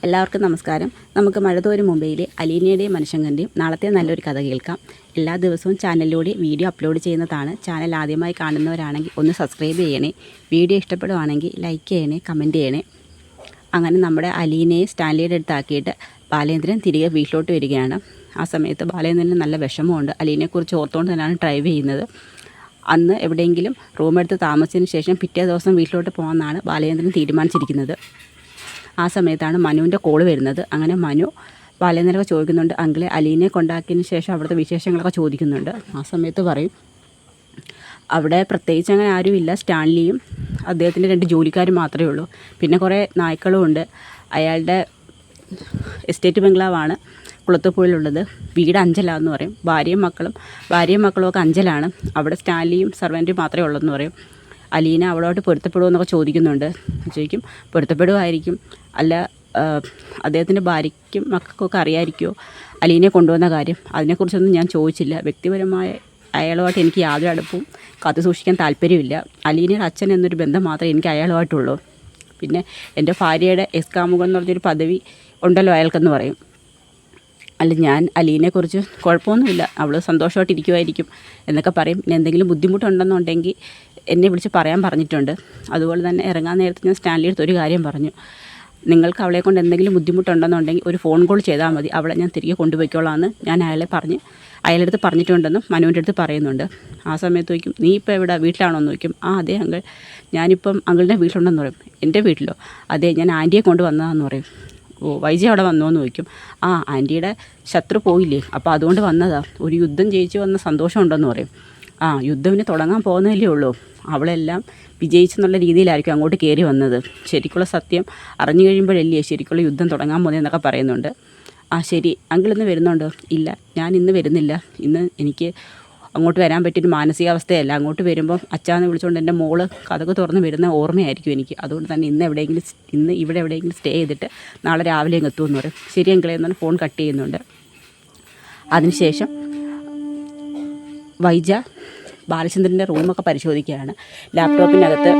എല്ലാവർക്കും നമസ്കാരം. നമുക്ക് മഴതോരും മുംബൈയിലെ അലീനയുടെയും മനുഷ്യങ്കൻ്റെയും നാളത്തെ നല്ലൊരു കഥ കേൾക്കാം. എല്ലാ ദിവസവും ചാനലിലൂടെ വീഡിയോ അപ്ലോഡ് ചെയ്യുന്നതാണ്. ചാനൽ ആദ്യമായി കാണുന്നവരാണെങ്കിൽ ഒന്ന് സബ്സ്ക്രൈബ് ചെയ്യണേ. വീഡിയോ ഇഷ്ടപ്പെടുവാണെങ്കിൽ ലൈക്ക് ചെയ്യണേ, കമൻറ്റ് ചെയ്യണേ. അങ്ങനെ നമ്മുടെ അലീനയെ സ്റ്റാൻലിയുടെ അടുത്താക്കിയിട്ട് ബാലേന്ദ്രൻ തിരികെ വീട്ടിലോട്ട് വരികയാണ്. ആ സമയത്ത് ബാലേന്ദ്രന് നല്ല വിഷമമുണ്ട്. അലീനയെക്കുറിച്ച് ഓർത്തുകൊണ്ട് തന്നെയാണ് ഡ്രൈവ് ചെയ്യുന്നത്. അന്ന് എവിടെയെങ്കിലും റൂമെടുത്ത് താമസിച്ചതിന് ശേഷം പിറ്റേ ദിവസം വീട്ടിലോട്ട് പോകാമെന്നാണ് ബാലേന്ദ്രൻ തീരുമാനിച്ചിരിക്കുന്നത്. ആ സമയത്താണ് മനുവിൻ്റെ കോള് വരുന്നത്. അങ്ങനെ മനു ബാലേന്ദ്രനൊക്കെ ചോദിക്കുന്നുണ്ട്, അങ്കിളെ അലീനയെ കൊണ്ടാക്കിയതിന് ശേഷം അവിടുത്തെ വിശേഷങ്ങളൊക്കെ ചോദിക്കുന്നുണ്ട്. ആ സമയത്ത് പറയും, അവിടെ പ്രത്യേകിച്ച് അങ്ങനെ ആരുമില്ല, സ്റ്റാൻലിയും അദ്ദേഹത്തിൻ്റെ 2 ജോലിക്കാരും മാത്രമേ ഉള്ളൂ. പിന്നെ കുറേ നായ്ക്കളും ഉണ്ട്. അയാളുടെ എസ്റ്റേറ്റ് ബംഗ്ലാവാണ് കുളത്തുപുഴയിലുള്ളത്. വീട് അഞ്ചലാന്ന് പറയും. ഭാര്യയും മക്കളും ഒക്കെ അഞ്ചലാണ്. അവിടെ സ്റ്റാൻലിയും സർവൻറ്റും മാത്രമേ ഉള്ളൂ എന്ന് പറയും. അലീന അവളോട്ട് പൊരുത്തപ്പെടുമെന്നൊക്കെ ചോദിക്കും. പൊരുത്തപ്പെടുമായിരിക്കും. അല്ല, അദ്ദേഹത്തിൻ്റെ ഭാര്യയ്ക്കും മക്കൾക്കൊക്കെ അറിയാമായിരിക്കുമോ അലീനയെ കൊണ്ടുവന്ന കാര്യം? അതിനെക്കുറിച്ചൊന്നും ഞാൻ ചോദിച്ചില്ല. വ്യക്തിപരമായ അയാളുമായിട്ട് എനിക്ക് യാതൊരു അടുപ്പവും കാത്തു സൂക്ഷിക്കാൻ താല്പര്യമില്ല. അലീനയുടെ അച്ഛൻ എന്നൊരു ബന്ധം മാത്രമേ എനിക്ക് അയാളുമായിട്ടുള്ളൂ. പിന്നെ എൻ്റെ ഭാര്യയുടെ എക്സ്കാമുഖം എന്ന് പറഞ്ഞൊരു പദവി ഉണ്ടല്ലോ അയാൾക്കെന്ന് പറയും. അല്ല, ഞാൻ അലീനയെക്കുറിച്ച് കുഴപ്പമൊന്നുമില്ല, അവൾ സന്തോഷമായിട്ടിരിക്കുമായിരിക്കും എന്നൊക്കെ പറയും. പിന്നെ എന്തെങ്കിലും ബുദ്ധിമുട്ടുണ്ടെന്നുണ്ടെങ്കിൽ എന്നെ വിളിച്ച് പറയാൻ പറഞ്ഞിട്ടുണ്ട്. അതുപോലെ തന്നെ ഇറങ്ങാൻ നേരത്ത് ഞാൻ സ്റ്റാൻലിയുടെ അടുത്ത് ഒരു കാര്യം പറഞ്ഞു, നിങ്ങൾക്ക് അവളെ കൊണ്ട് എന്തെങ്കിലും ബുദ്ധിമുട്ടുണ്ടെന്നുണ്ടെങ്കിൽ ഒരു ഫോൺ കോൾ ചെയ്താൽ മതി, അവളെ ഞാൻ തിരികെ കൊണ്ടുപോയിക്കോളാമെന്ന് ഞാൻ അയാളുടെ അടുത്ത് പറഞ്ഞിട്ടുണ്ടെന്നും മനുവിൻ്റെ അടുത്ത് പറയുന്നുണ്ട്. ആ സമയത്ത് ചോദിക്കും, നീ ഇപ്പോൾ എവിടെ, വീട്ടിലാണോ എന്ന് ചോദിക്കും. അതെ അങ്കിൾ, ഞാനിപ്പം അങ്കിളിൻ്റെ വീട്ടിലുണ്ടെന്ന് പറയും. എൻ്റെ വീട്ടിലോ? അതെ, ഞാൻ ആൻറ്റിയെ കൊണ്ട് വന്നതാണെന്ന് പറയും. ഓ, വൈജി അവിടെ വന്നോ എന്ന് ചോദിക്കും. ആൻറ്റിയുടെ ശത്രു പോയില്ലേ, അപ്പോൾ അതുകൊണ്ട് വന്നതാ, ഒരു യുദ്ധം ജയിച്ച് വന്ന സന്തോഷമുണ്ടെന്ന് പറയും. യുദ്ധം ഇനി തുടങ്ങാൻ പോകുന്നതല്ലേ ഉള്ളൂ, അവളെല്ലാം വിജയിച്ചെന്നുള്ള രീതിയിലായിരിക്കും അങ്ങോട്ട് കയറി വന്നത്. ശരിക്കുള്ള സത്യം അറിഞ്ഞു കഴിയുമ്പോഴല്ലേ ശരിക്കുള്ള യുദ്ധം തുടങ്ങാൻ പോകുന്നതെന്നൊക്കെ പറയുന്നുണ്ട്. ശരി, അങ്കിൾ ഇന്ന് വരുന്നുണ്ടോ? ഇല്ല, ഞാൻ ഇന്ന് വരുന്നില്ല. ഇന്ന് എനിക്ക് അങ്ങോട്ട് വരാൻ പറ്റിയൊരു മാനസികാവസ്ഥയല്ല. അങ്ങോട്ട് വരുമ്പം അച്ഛാന്ന് വിളിച്ചുകൊണ്ട് എൻ്റെ മോള് കഥക് തുറന്ന് വരുന്ന ഓർമ്മയായിരിക്കും എനിക്ക്. അതുകൊണ്ട് തന്നെ ഇന്ന് ഇവിടെ എവിടെയെങ്കിലും സ്റ്റേ ചെയ്തിട്ട് നാളെ രാവിലെ അങ്ങ് എത്തുമെന്ന് പറയും. ശരി അങ്കിളെ എന്നാണ് ഫോൺ കട്ട് ചെയ്യുന്നുണ്ട്. അതിനുശേഷം വൈജ ബാലചന്ദ്രൻ്റെ റൂമൊക്കെ പരിശോധിക്കുകയാണ്. ലാപ്ടോപ്പിനകത്ത്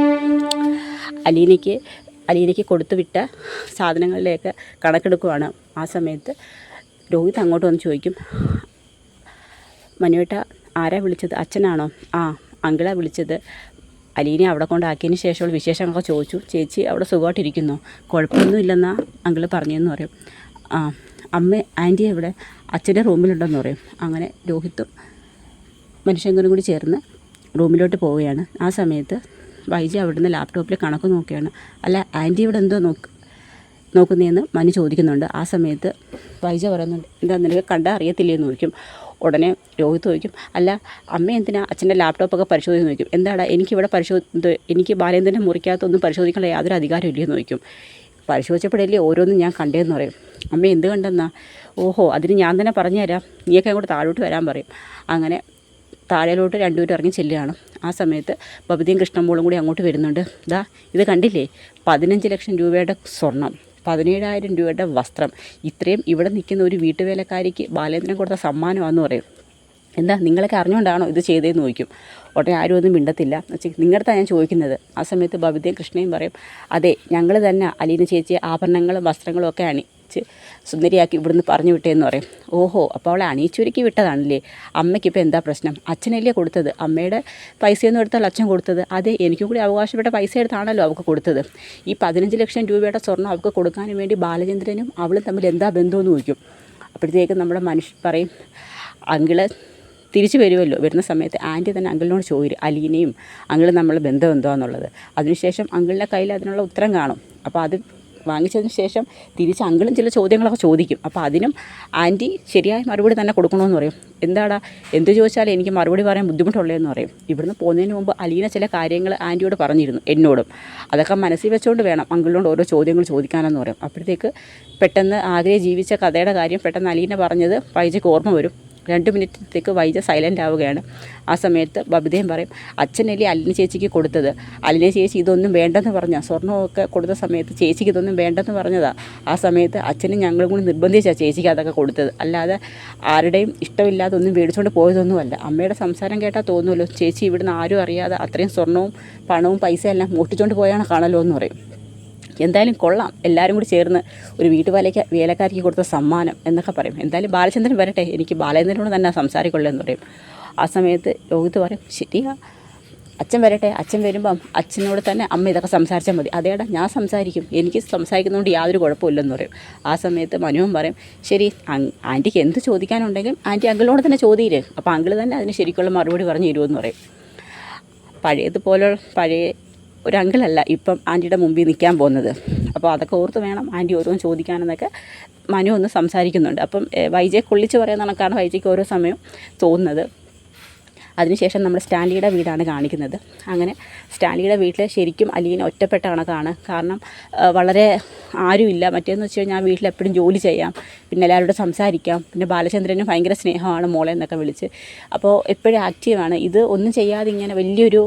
അലീനയ്ക്ക് കൊടുത്തുവിട്ട സാധനങ്ങളിലേക്ക് കണക്കെടുക്കുകയാണ്. ആ സമയത്ത് രോഹിത് അങ്ങോട്ട് വന്ന് ചോദിക്കും, മനുവേട്ട ആരാ വിളിച്ചത്? അച്ഛനാണോ? അങ്കിളാണ് വിളിച്ചത്. അലീനെ അവിടെ കൊണ്ടാക്കിയതിന് ശേഷമുള്ള വിശേഷങ്ങളൊക്കെ ചോദിച്ചു. ചേച്ചി അവിടെ സുഖമായിട്ടിരിക്കുന്നു, കുഴപ്പമൊന്നും ഇല്ലെന്നാ അങ്കിൾ പറഞ്ഞതെന്ന് പറയും. ആൻറ്റി എവിടെ? അച്ഛൻ്റെ റൂമിലുണ്ടെന്ന് പറയും. അങ്ങനെ രോഹിത്തും മനുഷ്യങ്കനും കൂടി ചേർന്ന് റൂമിലോട്ട് പോവുകയാണ്. ആ സമയത്ത് വൈജി അവിടുന്ന് ലാപ്ടോപ്പിൽ കണക്ക് നോക്കുകയാണ്. അല്ല, ആൻറ്റി ഇവിടെ എന്തോ നോക്കുന്നതെന്ന് മനു ചോദിക്കുന്നുണ്ട്. ആ സമയത്ത് വൈജ പറയുന്നുണ്ട്, എന്താ നിനക്ക് കണ്ടാൽ അറിയത്തില്ലേന്ന് ചോദിക്കും. ഉടനെ രോഹിത് ചോദിക്കും, അല്ല അമ്മ എന്തിനാ അച്ഛൻ്റെ ലാപ്ടോപ്പൊക്കെ പരിശോധിക്കുന്നു ചോദിക്കും. എന്താടാ, എനിക്കിവിടെ എനിക്ക് ബാലേന്ദ്രൻ്റെ മുറിക്കകത്തൊന്നും പരിശോധിക്കാനുള്ള യാതൊരു അധികാരം ഇല്ലെന്ന് ചോദിക്കും. പരിശോധിച്ചപ്പോഴല്ലേ ഓരോന്നും ഞാൻ കണ്ടേന്ന് പറയും. അമ്മ എന്ത് കണ്ടെന്നാ? ഓഹോ, അതിന് ഞാൻ തന്നെ പറഞ്ഞു തരാം, നീയൊക്കെ അങ്ങോട്ട് താഴോട്ട് വരാൻ പറയും. അങ്ങനെ താഴേലോട്ട് രണ്ടുപേരും ഇറങ്ങി ചെല്ലുകയാണ്. ആ സമയത്ത് ബബിതയും കൃഷ്ണമോളും കൂടി അങ്ങോട്ട് വരുന്നുണ്ട്. ഇത് കണ്ടില്ലേ, 15 ലക്ഷം രൂപയുടെ സ്വർണം, 17,000 രൂപയുടെ വസ്ത്രം, ഇത്രയും ഇവിടെ നിൽക്കുന്ന ഒരു വീട്ടുവേലക്കാരിക്ക് ബാലേന്ദ്രൻ കൊടുത്ത സമ്മാനമാണെന്ന് പറയും. എന്താ, നിങ്ങളൊക്കെ അറിഞ്ഞുകൊണ്ടാണോ ഇത് ചെയ്തതെന്ന് ചോദിക്കും. ഉടനെ ആരും ഒന്നും മിണ്ടത്തില്ല. നിങ്ങളുടെ ഞാൻ ചോദിക്കുന്നത്. ആ സമയത്ത് ബബിതയും കൃഷ്ണയും പറയും, അതെ, ഞങ്ങൾ തന്നെ അലീന ചേച്ചിയെ ആഭരണങ്ങളും വസ്ത്രങ്ങളും ഒക്കെ അണിച്ച് സുന്ദരിയാക്കി ഇവിടുന്ന് പറഞ്ഞു വിട്ടേന്ന് പറയും. ഓഹോ, അപ്പോൾ അവളെ അണിയിച്ചൊരുക്കി വിട്ടതാണല്ലേ? അമ്മയ്ക്കിപ്പോൾ എന്താ പ്രശ്നം? അച്ഛനല്ലേ കൊടുത്തത്? അമ്മയുടെ പൈസയൊന്നും എടുത്താൽ അച്ഛൻ കൊടുത്തത്? അതെ, എനിക്കും കൂടി അവകാശപ്പെട്ട പൈസ എടുത്താണല്ലോ അവൾക്ക് കൊടുത്തത്. ഈ 15 ലക്ഷം രൂപയുടെ സ്വർണ്ണം അവൾക്ക് കൊടുക്കാനും വേണ്ടി ബാലചന്ദ്രനും അവളും തമ്മിൽ എന്താ ബന്ധമെന്ന് ചോദിക്കും. അപ്പോഴത്തേക്കും നമ്മുടെ മനുഷ്യൻ പറയും, അങ്കിള് തിരിച്ചു വരുമല്ലോ, വരുന്ന സമയത്ത് ആൻറ്റി തന്നെ അങ്കിളിനോട് ചോദിക്കും അലീനയും അങ്കിളും നമ്മളുടെ ബന്ധം എന്താണെന്നുള്ളത്. അതിനുശേഷം അങ്കിളിൻ്റെ കയ്യിൽ അതിനുള്ള ഉത്തരം കാണും. അപ്പോൾ അത് വാങ്ങിച്ചതിന് ശേഷം തിരിച്ച് അങ്കിളും ചില ചോദ്യങ്ങളൊക്കെ ചോദിക്കും. അപ്പോൾ അതിനും ആൻറ്റി ശരിയായ മറുപടി തന്നെ കൊടുക്കണമെന്ന് പറയും. എന്താടാ, എന്ത് ചോദിച്ചാലും എനിക്ക് മറുപടി പറയാൻ ബുദ്ധിമുട്ടുള്ളതെന്ന് പറയും. ഇവിടുന്ന് പോകുന്നതിന് മുമ്പ് അലീന ചില കാര്യങ്ങൾ ആൻറ്റിയോട് പറഞ്ഞിരുന്നു, എന്നോടും. അതൊക്കെ മനസ്സിൽ വെച്ചുകൊണ്ട് വേണം അങ്കിളിനോട് ഓരോ ചോദ്യങ്ങൾ ചോദിക്കാനെന്ന് പറയും. അപ്പോഴത്തേക്ക് പെട്ടെന്ന് ആഗ്രഹം ജീവിച്ച കഥയുടെ കാര്യം പെട്ടെന്ന് അലീന പറഞ്ഞത് വൈജയ്ക്ക് ഓർമ്മ വരും. 2 മിനിറ്റത്തേക്ക് വൈജ സൈലൻ്റ് ആവുകയാണ്. ആ സമയത്ത് ബബിതയും പറയും, അച്ഛനല്ലേ അലീന ചേച്ചിക്ക് കൊടുത്തത്, അലീന ചേച്ചി ഇതൊന്നും വേണ്ടെന്ന് പറഞ്ഞാൽ, സ്വർണ്ണമൊക്കെ കൊടുത്ത സമയത്ത് ചേച്ചിക്ക് ഇതൊന്നും വേണ്ടെന്ന് പറഞ്ഞതാണ്. ആ സമയത്ത് അച്ഛനും ഞങ്ങളും കൂടി നിർബന്ധിച്ചാണ് ചേച്ചിക്ക് അതൊക്കെ കൊടുത്തത്, അല്ലാതെ ആരുടെയും ഇഷ്ടമില്ലാതെ ഒന്നും മേടിച്ചുകൊണ്ട് പോയതൊന്നുമല്ല. അമ്മയുടെ സംസാരം കേട്ടാൽ തോന്നുമല്ലോ ചേച്ചി ഇവിടുന്ന് ആരും അറിയാതെ അത്രയും സ്വർണ്ണവും പണവും പൈസ എല്ലാം മോഷ്ടിച്ചുകൊണ്ട് പോയാണ് കാണല്ലോ എന്ന് പറയും. എന്തായാലും കൊള്ളാം, എല്ലാവരും കൂടി ചേർന്ന് ഒരു വേലക്കാരിക്ക് കൊടുത്ത സമ്മാനം എന്നൊക്കെ പറയും. എന്തായാലും ബാലചന്ദ്രൻ വരട്ടെ, എനിക്ക് ബാലചന്ദ്രനോട് തന്നെ സംസാരിക്കൊള്ളൂ എന്ന് പറയും. ആ സമയത്ത് രോഹിത് പറയും, ശരിയാ അച്ഛൻ വരട്ടെ, അച്ഛൻ വരുമ്പം അച്ഛനോട് തന്നെ അമ്മ ഇതൊക്കെ സംസാരിച്ചാൽ മതി. അതേടാ ഞാൻ സംസാരിക്കും, എനിക്ക് സംസാരിക്കുന്നതുകൊണ്ട് യാതൊരു കുഴപ്പമില്ലെന്ന് പറയും. ആ സമയത്ത് മനുവും പറയും, ശരി ആൻറ്റിക്ക് എന്ത് ചോദിക്കാനുണ്ടെങ്കിലും ആൻറ്റി അങ്കിളിനോട് തന്നെ ചോദിയില്ലേ, അപ്പോൾ അങ്കിൾ തന്നെ അതിന് ശരിക്കുള്ള മറുപടി പറഞ്ഞു തരുമെന്ന് പറയും. പഴയ ഒരു അങ്കിളല്ല ഇപ്പം ആൻറ്റിയുടെ മുമ്പിൽ നിൽക്കാൻ പോകുന്നത്. അപ്പോൾ അതൊക്കെ ഓർത്ത് വേണം ആൻറ്റി ഓരോന്ന് ചോദിക്കാനെന്നൊക്കെ മനു ഒന്ന് സംസാരിക്കുന്നുണ്ട്. അപ്പം വൈജയെ കൊള്ളിച്ച് പറയുന്ന കണക്കാണ് വൈജയ്ക്ക് ഓരോ സമയം തോന്നുന്നത്. അതിനുശേഷം നമ്മൾ സ്റ്റാൻലിയുടെ വീടാണ് കാണിക്കുന്നത്. അങ്ങനെ സ്റ്റാൻലിയുടെ വീട്ടിൽ ശരിക്കും അലീന ഒറ്റപ്പെട്ട കണക്കാണ്. കാരണം വളരെ ആരുമില്ല. മറ്റേന്ന് വെച്ച് കഴിഞ്ഞാൽ വീട്ടിൽ എപ്പോഴും ജോലി ചെയ്യാം, പിന്നെ എല്ലാവരോടും സംസാരിക്കാം, പിന്നെ ബാലചന്ദ്രനും ഭയങ്കര സ്നേഹമാണ് മോളെ എന്നൊക്കെ വിളിച്ച്. അപ്പോൾ എപ്പോഴും ആക്റ്റീവാണ്. ഇത് ഒന്നും ചെയ്യാതെ ഇങ്ങനെ വലിയൊരു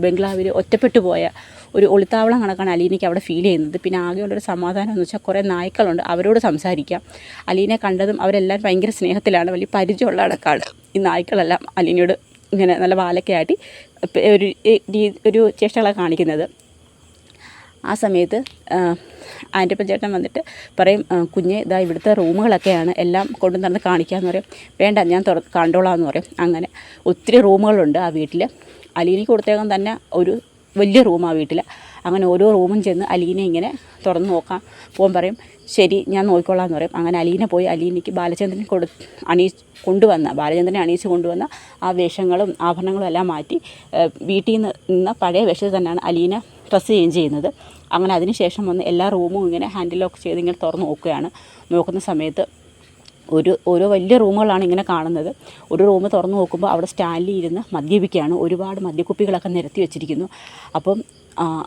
ബംഗ്ലാവിൽ ഒറ്റപ്പെട്ടു പോയ ഒരു ഒളിത്താവളം കണക്കാണ് അലീനയ്ക്ക് അവിടെ ഫീൽ ചെയ്യുന്നത്. പിന്നെ ആകെയുള്ളൊരു സമാധാനം എന്ന് വെച്ചാൽ കുറേ നായ്ക്കളുണ്ട്, അവരോട് സംസാരിക്കാം. അലീനെ കണ്ടതും അവരെല്ലാവരും ഭയങ്കര സ്നേഹത്തിലാണ്, വലിയ പരിചയമുള്ള കണക്കാണ്. ഈ നായ്ക്കളെല്ലാം അലീനയോട് ഇങ്ങനെ നല്ല വാലൊക്കെ ആട്ടി ഒരു ചേഷ്ടകളൊക്കെ കാണിക്കുന്നത്. ആ സമയത്ത് ആൻ്റപ്പൻ ചേട്ടൻ വന്നിട്ട് പറയും, കുഞ്ഞെ ഇതാ ഇവിടുത്തെ റൂമുകളൊക്കെയാണ്, എല്ലാം കൊണ്ടു നടന്ന് കാണിക്കാമെന്ന് പറയും. വേണ്ട ഞാൻ കണ്ടോളാം എന്ന് പറയും. അങ്ങനെ ഒത്തിരി റൂമുകളുണ്ട് ആ വീട്ടിൽ. അലീനയ്ക്ക് കൊടുത്തേക്കാൻ തന്നെ ഒരു വലിയ റൂം ആ വീട്ടിൽ. അങ്ങനെ ഓരോ റൂമും ചെന്ന് അലീനെ ഇങ്ങനെ തുറന്ന് നോക്കാൻ പോകാൻ പറയും. ശരി ഞാൻ നോക്കിക്കൊള്ളാം എന്ന് പറയും. അങ്ങനെ അലീന പോയി അലീനയ്ക്ക് ബാലചന്ദ്രൻ ബാലചന്ദ്രനെ അണിയിച്ച് കൊണ്ടുവന്ന ആ വേഷങ്ങളും ആഭരണങ്ങളും എല്ലാം മാറ്റി വീട്ടിൽ നിന്ന് പഴയ വേഷത്തിൽ തന്നെയാണ് അലീന ഡ്രസ്സ് ചേഞ്ച് ചെയ്യുന്നത്. അങ്ങനെ അതിനുശേഷം വന്ന് എല്ലാ റൂമും ഇങ്ങനെ ഹാൻഡിൽ ലോക്ക് ചെയ്ത് ഇങ്ങനെ തുറന്ന് നോക്കുകയാണ്. നോക്കുന്ന സമയത്ത് ഓരോ വലിയ റൂമുകളാണ് ഇങ്ങനെ കാണുന്നത്. ഒരു റൂം തുറന്ന് നോക്കുമ്പോൾ അവിടെ സ്റ്റാൻലി ഇരുന്ന് മദ്യപിക്കുകയാണ്. ഒരുപാട് മദ്യക്കുപ്പികളൊക്കെ നിരത്തി വെച്ചിരിക്കുന്നു. അപ്പം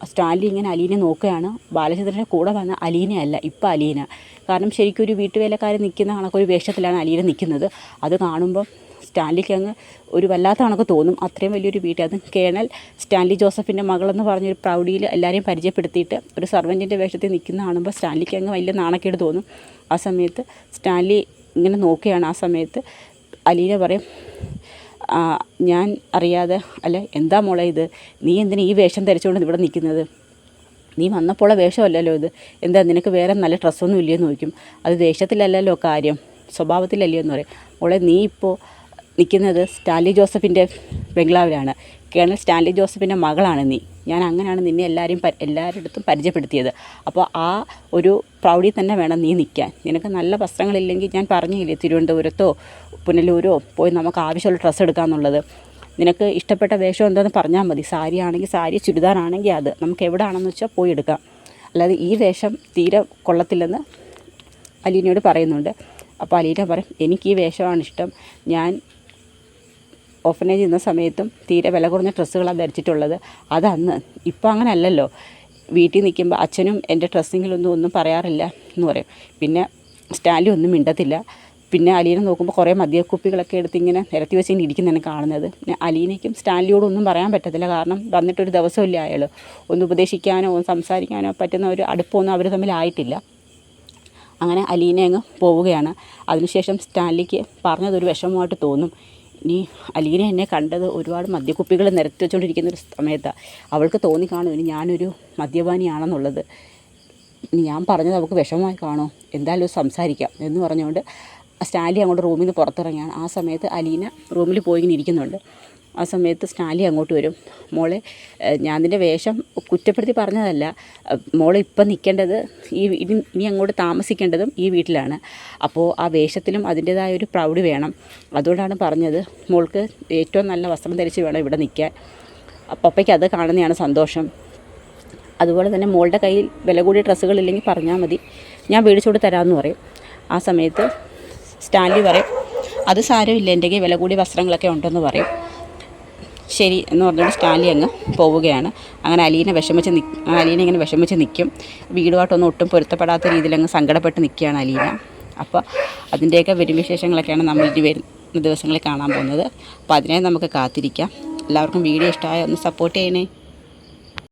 സ്റ്റാൻലി ഇങ്ങനെ അലീനെ നോക്കുകയാണ്. ബാലചന്ദ്രൻ്റെ കൂടെ വന്ന അലീനയല്ല ഇപ്പം അലീന. കാരണം ശരിക്കും ഒരു വീട്ടുവേലക്കാരൻ നിൽക്കുന്ന കണക്കൊരു വേഷത്തിലാണ് അലീന നിൽക്കുന്നത്. അത് കാണുമ്പോൾ സ്റ്റാൻലിക്ക് അങ്ങ് ഒരു വല്ലാത്ത കണക്ക് തോന്നും. അത്രയും വലിയൊരു വീട്ടിൽ, അതും കേണൽ സ്റ്റാൻലി ജോസഫിൻ്റെ മകളെന്ന് പറഞ്ഞൊരു പ്രൗഢിയിൽ എല്ലാവരെയും പരിചയപ്പെടുത്തിയിട്ട് ഒരു സർവൻറ്റിൻ്റെ വേഷത്തിൽ നിൽക്കുന്ന കാണുമ്പോൾ സ്റ്റാൻലിക്ക് അങ്ങ് വലിയ നാണക്കേട് തോന്നും. ആ സമയത്ത് സ്റ്റാൻലി ഇങ്ങനെ നോക്കുകയാണ്. ആ സമയത്ത് അലീന പറയും, ഞാൻ അറിയാതെ അല്ല എന്താ മോളെ ഇത്, നീ എന്തിനാ ഈ വേഷം ധരിച്ചുകൊണ്ട് ഇവിടെ നിൽക്കുന്നത്, നീ വന്നപ്പോഴുള്ള വേഷമല്ലല്ലോ ഇത്, എന്താ നിനക്ക് വേറെ നല്ല ഡ്രസ്സൊന്നും ഇല്ലയെന്ന് ചോദിക്കും. അത് വേഷത്തിലല്ലല്ലോ കാര്യം, സ്വഭാവത്തിലല്ലയോ എന്ന് പറയും. മോളെ നീ ഇപ്പോൾ നിൽക്കുന്നത് സ്റ്റാൻലി ജോസഫിൻ്റെ ബംഗ്ലാവിലാണ്, കേണൽ സ്റ്റാൻലി ജോസഫിൻ്റെ മകളാണ് നീ. ഞാൻ അങ്ങനെയാണ് നിന്നെ എല്ലാവരുടെ പരിചയപ്പെടുത്തിയത്. അപ്പോൾ ആ ഒരു പ്രൗഢി തന്നെ വേണം നീ നിൽക്കാൻ. നിനക്ക് നല്ല വസ്ത്രങ്ങളില്ലെങ്കിൽ ഞാൻ പറഞ്ഞില്ലേ തിരുവനന്തപുരത്തോ പുനലൂരോ പോയി നമുക്ക് ആവശ്യമുള്ള ഡ്രസ്സ് എടുക്കാമെന്നുള്ളത്. നിനക്ക് ഇഷ്ടപ്പെട്ട വേഷം എന്താണെന്ന് പറഞ്ഞാൽ മതി. സാരി ആണെങ്കിൽ സാരി, ചുരിദാറാണെങ്കിൽ അത്, നമുക്ക് എവിടെയാണെന്ന് വെച്ചാൽ പോയി എടുക്കാം. അല്ലാതെ ഈ വേഷം തീരെ കൊള്ളത്തില്ലെന്ന് അലീനയോട് പറയുന്നുണ്ട്. അപ്പോൾ അലീന പറയും, എനിക്ക് ഈ വേഷമാണ് ഇഷ്ടം, ഞാൻ ഓഫനേജ് ചെയ്യുന്ന സമയത്തും തീരെ വില കുറഞ്ഞ ഡ്രസ്സുകളാണ് ധരിച്ചിട്ടുള്ളത്. അതന്ന്, ഇപ്പോൾ അങ്ങനെ അല്ലല്ലോ. വീട്ടിൽ നിൽക്കുമ്പോൾ അച്ഛനും എൻ്റെ ഒന്നും പറയാറില്ല എന്ന് പറയും. പിന്നെ സ്റ്റാൻലി ഒന്നും മിണ്ടത്തില്ല. പിന്നെ അലീന നോക്കുമ്പോൾ കുറേ മദ്യക്കുപ്പികളൊക്കെ എടുത്ത് ഇങ്ങനെ നിരത്തി വെച്ച് ഇരിക്കുന്നതാണ് കാണുന്നത്. പിന്നെ അലീനയ്ക്കും സ്റ്റാൻലിയോടൊന്നും പറയാൻ പറ്റത്തില്ല. കാരണം വന്നിട്ടൊരു ദിവസമില്ല അയാൾ. ഒന്ന് ഉപദേശിക്കാനോ സംസാരിക്കാനോ പറ്റുന്ന ഒരു അടുപ്പമൊന്നും അവർ തമ്മിലായിട്ടില്ല. അങ്ങനെ അലീന അങ്ങ് പോവുകയാണ്. അതിനുശേഷം സ്റ്റാൻലിക്ക് പറഞ്ഞതൊരു വിഷമമായിട്ട് തോന്നും. ഇനി അലീന എന്നെ കണ്ടത് ഒരുപാട് മദ്യക്കുപ്പികൾ നിരത്തി വെച്ചുകൊണ്ടിരിക്കുന്ന ഒരു സമയത്താണ്. അവൾക്ക് തോന്നിക്കാണും ഇനി ഞാനൊരു മദ്യപാനിയാണെന്നുള്ളത്. ഇനി ഞാൻ പറഞ്ഞത് അവൾക്ക് വിഷമമായി കാണോ, എന്തായാലും സംസാരിക്കാം എന്ന് പറഞ്ഞുകൊണ്ട് സ്റ്റാൻലി അങ്ങോട്ട് റൂമിൽ നിന്ന് പുറത്തിറങ്ങിയാണ്. ആ സമയത്ത് അലീന റൂമിൽ പോയി ഇങ്ങനെ ഇരിക്കുന്നുണ്ട്. ആ സമയത്ത് സ്റ്റാൻലി അങ്ങോട്ട് വരും. മോളെ, ഞാൻ നിൻ്റെ വേഷം കുറ്റപ്പെടുത്തി പറഞ്ഞതല്ല, മോളെ ഇപ്പം നിൽക്കേണ്ടത് ഇനി അങ്ങോട്ട് താമസിക്കേണ്ടതും ഈ വീട്ടിലാണ്. അപ്പോൾ ആ വേഷത്തിലും അതിൻ്റേതായ ഒരു പ്രൗഢി വേണം. അതുകൊണ്ടാണ് പറഞ്ഞത്, മോൾക്ക് ഏറ്റവും നല്ല വസ്ത്രം ധരിച്ച് വേണം ഇവിടെ നിൽക്കാൻ. പപ്പയ്ക്ക് അത് കാണുന്നതാണ് സന്തോഷം. അതുപോലെ തന്നെ മോളുടെ കയ്യിൽ വില കൂടിയ ഡ്രസ്സുകളില്ലെങ്കിൽ പറഞ്ഞാൽ മതി, ഞാൻ മേടിച്ചുകൊണ്ട് തരാമെന്ന് പറയും. ആ സമയത്ത് സ്റ്റാൻലി പറയും, അത് സാരമില്ല, എൻ്റെ കയ്യിൽ വില കൂടിയ വസ്ത്രങ്ങളൊക്കെ ഉണ്ടെന്ന് പറയും. ശരി എന്ന് പറഞ്ഞുകൊണ്ട് സ്റ്റാൻലി അങ്ങ് പോവുകയാണ്. അങ്ങനെ അലീന ഇങ്ങനെ വിഷമിച്ച് നിൽക്കും. വീടുമായിട്ടൊന്നും ഒട്ടും പൊരുത്തപ്പെടാത്ത രീതിയിൽ അങ്ങ് സങ്കടപ്പെട്ട് നിൽക്കുകയാണ് അലീന. അപ്പോൾ അതിൻ്റെയൊക്കെ വരും വിശേഷങ്ങളൊക്കെയാണ് നമ്മൾ ഇനി വരുന്ന ദിവസങ്ങളിൽ കാണാൻ പോകുന്നത്. അപ്പോൾ അതിനെ നമുക്ക് കാത്തിരിക്കാം. എല്ലാവർക്കും വീഡിയോ ഇഷ്ടമായ ഒന്ന് സപ്പോർട്ട് ചെയ്യണേ.